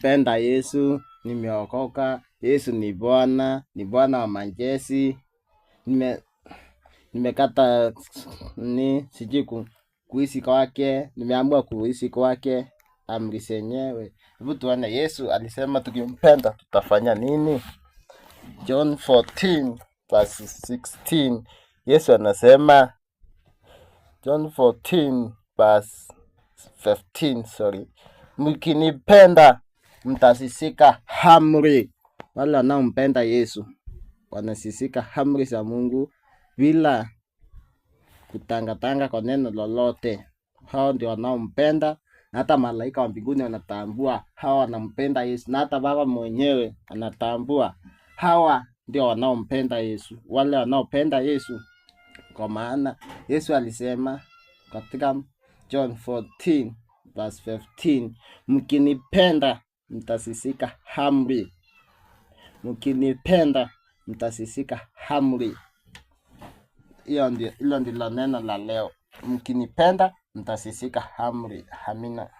nimempenda Yesu, nimeokoka, Yesu ni Bwana wa majeshi. Nimekata sijui kuishi kwake, nimeamua kuishi kwake amri zenyewe. Hebu tuone Yesu alisema tukimpenda tutafanya nini? John 14 verse 16. Yesu anasema, John 14 verse 15, mkinipenda mtasishika amri. Wale wanaompenda Yesu wanasishika amri za Mungu bila kutangatanga kwa neno lolote. Hao ndio wanaompenda, na hata malaika wa mbinguni wanatambua hawa wanampenda Yesu, na hata Baba mwenyewe anatambua hawa ndio wanaompenda Yesu, wale wanaopenda Yesu. Kwa maana Yesu alisema katika John 14 verse 15, mkinipenda mtasishika amri. Mkinipenda mtasishika amri. Hilo ndilo neno la leo. Mkinipenda mtasishika amri. Amina.